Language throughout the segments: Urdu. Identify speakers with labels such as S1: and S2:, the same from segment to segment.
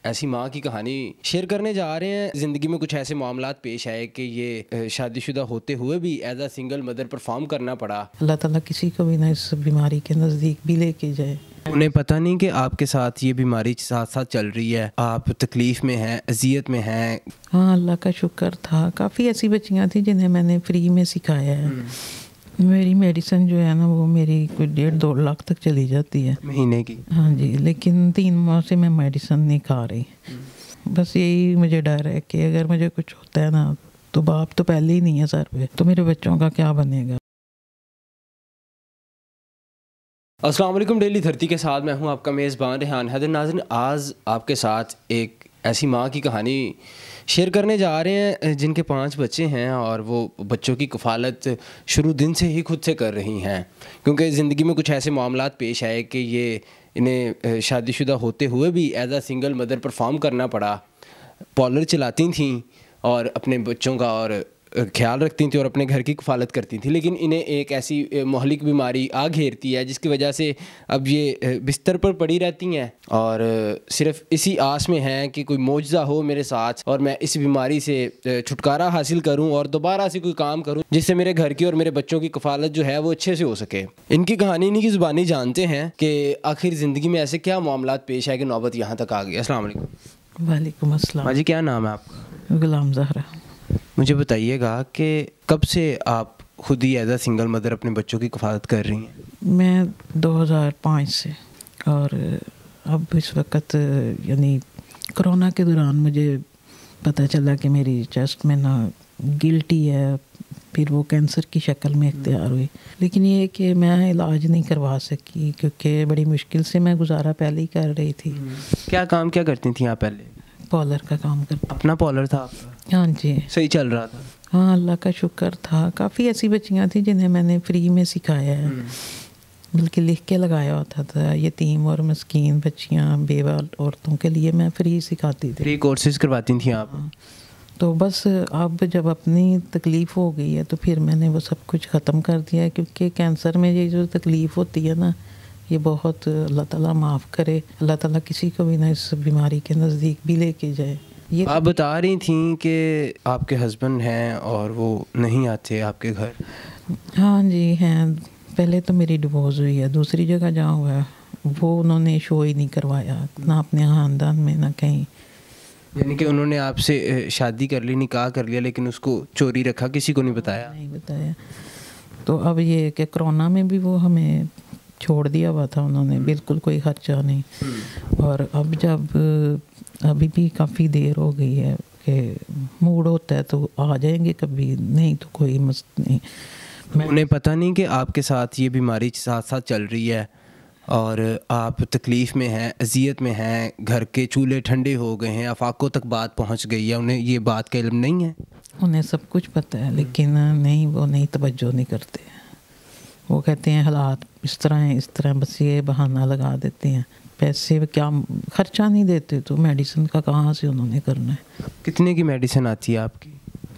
S1: ایسی ماں کی کہانی شیئر کرنے جا رہے ہیں۔ زندگی میں کچھ ایسے معاملات پیش آئے کہ یہ شادی شدہ ہوتے ہوئے بھی as a single mother perform کرنا پڑا۔
S2: اللہ تعالیٰ کسی کو بھی نہ اس بیماری کے نزدیک بھی لے کے جائے۔
S1: انہیں پتہ نہیں کہ آپ کے ساتھ یہ بیماری ساتھ ساتھ چل رہی ہے، آپ تکلیف میں ہیں، اذیت میں ہیں۔
S2: ہاں اللہ کا شکر تھا، کافی ایسی بچیاں تھیں جنہیں میں نے فری میں سکھایا ہے۔ میری میڈیسن جو ہے نا وہ میری کوئی 1.5-2 لاکھ تک چلی جاتی ہے
S1: مہینے کی۔
S2: ہاں جی، لیکن 3 ماہ سے میں میڈیسن نہیں کھا رہی۔ بس یہی مجھے ڈر ہے کہ اگر مجھے کچھ ہوتا ہے نا تو باپ تو پہلے ہی نہیں ہے سر پہ، تو میرے بچوں کا کیا بنے گا۔
S1: السلام علیکم، ڈیلی دھرتی کے ساتھ میں ہوں آپ کا میزبان ریحان حیدر۔ ناظرین، آج آپ کے ساتھ ایک ایسی ماں کی کہانی شیئر کرنے جا رہے ہیں جن کے 5 بچے ہیں اور وہ بچوں کی کفالت شروع دن سے ہی خود سے کر رہی ہیں، کیونکہ زندگی میں کچھ ایسے معاملات پیش آئے کہ یہ انہیں شادی شدہ ہوتے ہوئے بھی as a single mother perform کرنا پڑا۔ پارلر چلاتی تھیں اور اپنے بچوں کا اور خیال رکھتی تھیں اور اپنے گھر کی کفالت کرتی تھیں، لیکن انہیں ایک ایسی مہلک بیماری آ گھیرتی ہے جس کی وجہ سے اب یہ بستر پر پڑی رہتی ہیں اور صرف اسی آس میں ہیں کہ کوئی معجزہ ہو میرے ساتھ اور میں اس بیماری سے چھٹکارا حاصل کروں اور دوبارہ سے کوئی کام کروں جس سے میرے گھر کی اور میرے بچوں کی کفالت جو ہے وہ اچھے سے ہو سکے۔ ان کی کہانی انہیں کی زبانی جانتے ہیں کہ آخر زندگی میں ایسے کیا معاملات پیش آئے کہ نوبت یہاں تک آ گئی۔ السلام علیکم۔
S2: وعلیکم السلام۔
S1: ہاں جی، کیا نام ہے آپ کا؟
S2: غلام زہرا۔
S1: مجھے بتائیے گا کہ کب سے آپ خود ہی ایز اے سنگل مدر اپنے بچوں کی کفالت کر رہی ہیں؟
S2: میں 2005 سے، اور اب اس وقت یعنی کرونا کے دوران مجھے پتہ چلا کہ میری چیسٹ میں نا گلٹی ہے، پھر وہ کینسر کی شکل میں اختیار ہوئی، لیکن یہ کہ میں علاج نہیں کروا سکی کیونکہ بڑی مشکل سے میں گزارا پہلے ہی کر رہی تھی۔
S1: کیا کام کیا کرتی تھیں آپ پہلے؟
S2: پارلر کا کام کرتی۔
S1: اپنا پارلر تھا آپ کا؟
S2: ہاں جی،
S1: صحیح چل رہا تھا؟
S2: ہاں اللہ کا شکر تھا، کافی ایسی بچیاں تھیں جنہیں میں نے فری میں سکھایا ہے، بلکہ لکھ کے لگایا ہوتا تھا، یتیم اور مسکین بچیاں، بیوہ عورتوں کے لیے میں فری سکھاتی تھی۔
S1: فری کورسز کرواتی تھیں آپ؟
S2: تو بس اب جب اپنی تکلیف ہو گئی ہے تو پھر میں نے وہ سب کچھ ختم کر دیا ہے، کیونکہ کینسر میں یہ جو تکلیف ہوتی ہے نا یہ بہت، اللہ تعالیٰ معاف کرے، اللہ تعالیٰ کسی کو بھی نہ اس بیماری کے نزدیک بھی لے کے جائے۔ یہ
S1: آپ بتا رہی تھیں کہ آپ کے ہسبینڈ ہیں اور وہ نہیں آتے آپ کے گھر؟
S2: ہاں جی ہیں، پہلے تو میری ڈیورس ہوئی ہے، دوسری جگہ جہاں ہوا ہے وہ انہوں نے شو ہی نہیں کروایا، نہ اپنے خاندان میں نہ کہیں۔
S1: یعنی کہ انہوں نے آپ سے شادی کر لی، نکاح کر لیا، لیکن اس کو چوری رکھا، کسی کو نہیں بتایا؟
S2: نہیں بتایا۔ تو اب یہ کہ کرونا میں بھی وہ ہمیں چھوڑ دیا ہوا تھا انہوں نے، بالکل کوئی خرچہ نہیں۔ اور اب جب ابھی بھی کافی دیر ہو گئی ہے کہ موڈ ہوتا ہے تو آ جائیں گے، کبھی نہیں تو کوئی مسئلہ نہیں۔
S1: انہیں پتہ نہیں کہ آپ کے ساتھ یہ بیماری ساتھ ساتھ چل رہی ہے اور آپ تکلیف میں ہیں، اذیت میں ہیں، گھر کے چولہے ٹھنڈے ہو گئے ہیں، آفاقوں تک بات پہنچ گئی ہے، انہیں یہ بات کا علم نہیں ہے؟
S2: انہیں سب کچھ پتہ ہے، لیکن نہیں، وہ نہیں توجہ نہیں کرتے۔ وہ کہتے ہیں حالات اس طرح ہیں، اس طرح، بس یہ بہانہ لگا دیتے ہیں۔ پیسے کیا خرچہ نہیں دیتے تو میڈیسن کا کہاں سے انہوں نے کرنا ہے۔
S1: کتنے کی میڈیسن آتی ہے آپ کی؟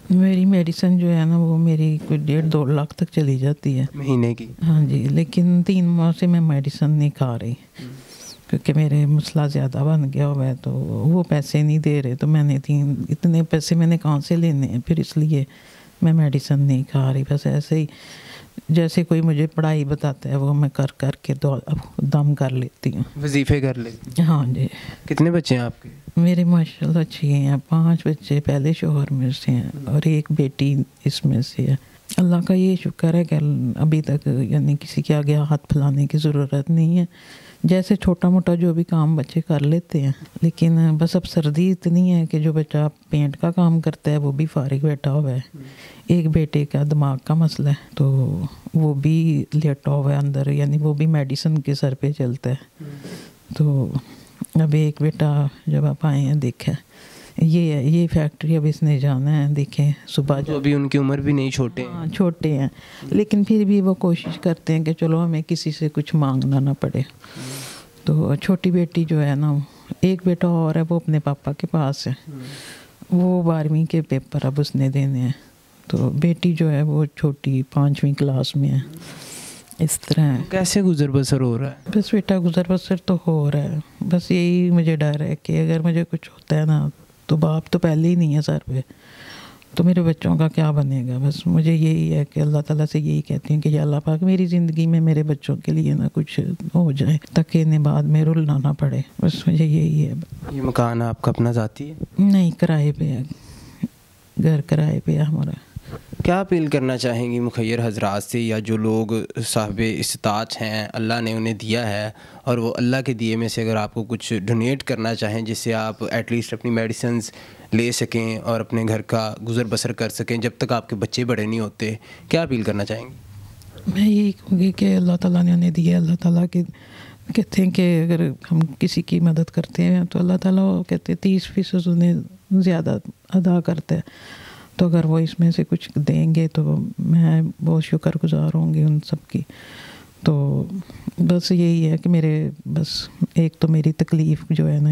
S2: میری میڈیسن جو ہے نا وہ میری کوئی 1.5-2 لاکھ تک چلی جاتی ہے
S1: مہینے کی؟
S2: ہاں جی، لیکن 3 ماہ سے میں میڈیسن نہیں کھا رہی کیونکہ میرے مسئلہ زیادہ بن گیا ہوا ہے، تو وہ پیسے نہیں دے رہے، تو میں نے اتنے پیسے میں نے کہاں سے لینے ہیں، پھر اس لیے میں میڈیسن نہیں کھا رہی۔ بس ایسے ہی جیسے کوئی مجھے پڑھائی بتاتا ہے وہ میں کر کے دم کر لیتی ہوں،
S1: وظیفے کر لیتی؟
S2: ہاں جی۔
S1: کتنے بچے ہیں آپ کے؟
S2: میرے ماشاء اللہ 6 ہیں، 5 بچے پہلے شوہر میں سے ہیں اور 1 بیٹی اس میں سے ہے۔ اللہ کا یہ شکر ہے کہ ابھی تک یعنی کسی کے آگے ہاتھ پھیلانے کی ضرورت نہیں ہے، جیسے چھوٹا موٹا جو بھی کام بچے کر لیتے ہیں، لیکن بس اب سردی اتنی ہے کہ جو بچہ پینٹ کا کام کرتا ہے وہ بھی فارغ بیٹھا ہوا ہے۔ ایک بیٹے کا دماغ کا مسئلہ ہے تو وہ بھی لیٹا ہوا ہے اندر، یعنی وہ بھی میڈیسن کے سر پہ چلتا ہے۔ تو اب ایک بیٹا جب آپ آئے ہیں دیکھا یہ فیکٹری اب اس نے جانا ہے، دیکھیں صبح
S1: جو ابھی ان کی عمر بھی نہیں، چھوٹے ہیں۔
S2: ہاں چھوٹے ہیں، لیکن پھر بھی وہ کوشش کرتے ہیں کہ چلو ہمیں کسی سے کچھ مانگنا نہ پڑے۔ تو چھوٹی بیٹی جو ہے نا، ایک بیٹا اور ہے وہ اپنے پاپا کے پاس ہے، وہ 12ویں کے پیپر اب اس نے دینے ہیں، تو بیٹی جو ہے وہ چھوٹی 5ویں کلاس میں ہے۔ اس طرح
S1: کیسے گزر بسر ہو رہا ہے؟
S2: بس بیٹا گزر بسر تو ہو رہا ہے، بس یہی مجھے ڈر ہے کہ اگر مجھے کچھ ہوتا ہے نا تو باپ تو پہلے ہی نہیں ہے سر پہ، تو میرے بچوں کا کیا بنے گا. بس مجھے یہی ہے کہ اللہ تعالیٰ سے یہی کہتی ہوں کہ یا اللہ پاک میری زندگی میں میرے بچوں کے لیے نہ کچھ ہو جائے تاکہ انہیں بعد میں رلنا نہ پڑے. بس مجھے یہی ہے.
S1: یہ مکان آپ کا اپنا ذاتی ہے؟
S2: نہیں، کرائے پہ ہے، گھر کرائے پہ ہے ہمارا.
S1: کیا اپیل کرنا چاہیں گی مخیر حضرات سے، یا جو لوگ صاحب استطاعت ہیں اللہ نے انہیں دیا ہے اور وہ اللہ کے دیے میں سے اگر آپ کو کچھ ڈونیٹ کرنا چاہیں جس سے آپ ایٹ لیسٹ اپنی میڈیسنز لے سکیں اور اپنے گھر کا گزر بسر کر سکیں جب تک آپ کے بچے بڑے نہیں ہوتے، کیا اپیل کرنا چاہیں گی؟
S2: میں یہی کہوں گی کہ اللہ تعالیٰ نے انہیں دیا، اللہ تعالیٰ کے کہتے ہیں کہ اگر ہم کسی کی مدد کرتے ہیں تو اللہ تعالیٰ کہتے ہیں 30% انہیں زیادہ ادا کرتا ہے. تو اگر وہ اس میں سے کچھ دیں گے تو میں بہت شکر گزار ہوں گی ان سب کی. تو بس یہی ہے کہ میرے بس ایک تو میری تکلیف جو ہے نا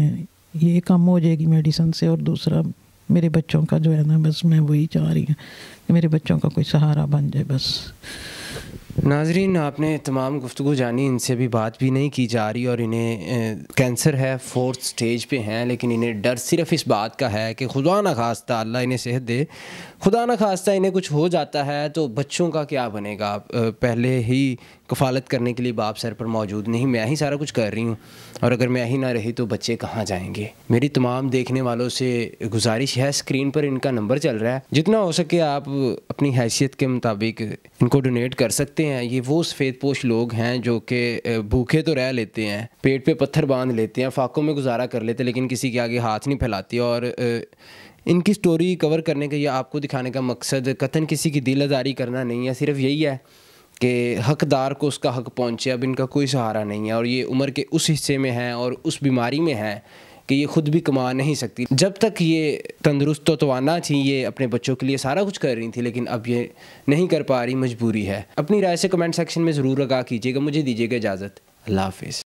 S2: یہ کم ہو جائے گی میڈیسن سے، اور دوسرا میرے بچوں کا جو ہے نا بس میں وہی چاہ رہی ہوں کہ میرے بچوں کا کوئی سہارا بن جائے بس.
S1: ناظرین، آپ نے تمام گفتگو جانی، ان سے بھی بات بھی نہیں کی جا رہی اور انہیں کینسر ہے، 4th سٹیج پہ ہیں، لیکن انہیں ڈر صرف اس بات کا ہے کہ خدا نہ خواستہ اللہ انہیں صحت دے، خدا نہ خواستہ انہیں کچھ ہو جاتا ہے تو بچوں کا کیا بنے گا. پہلے ہی کفالت کرنے کے لیے باپ سر پر موجود نہیں، میں ہی سارا کچھ کر رہی ہوں، اور اگر میں ہی نہ رہی تو بچے کہاں جائیں گے. میری تمام دیکھنے والوں سے گزارش ہے، اسکرین پر ان کا نمبر چل رہا ہے، جتنا ہو سکے آپ اپنی حیثیت کے مطابق ان کو ڈونیٹ کر سکتے ہیں. یہ وہ سفید پوش لوگ ہیں جو کہ بھوکے تو رہ لیتے ہیں، پیٹ پہ پتھر باندھ لیتے ہیں، فاقوں میں گزارا کر لیتے، لیکن کسی کے آگے ہاتھ نہیں پھیلاتے. اور ان کی سٹوری کور کرنے کا یا آپ کو دکھانے کا مقصد قطعاً کسی کی دل آزاری کرنا نہیں ہے، صرف یہی ہے کہ حقدار کو اس کا حق پہنچے. اب ان کا کوئی سہارا نہیں ہے اور یہ عمر کے اس حصے میں ہیں اور اس بیماری میں ہیں کہ یہ خود بھی کما نہیں سکتی. جب تک یہ تندرست و توانا تھیں یہ اپنے بچوں کے لیے سارا کچھ کر رہی تھیں، لیکن اب یہ نہیں کر پا رہی، مجبوری ہے. اپنی رائے سے کمنٹ سیکشن میں ضرور آگاہ کیجیے گا. مجھے دیجیے گا اجازت. اللہ حافظ.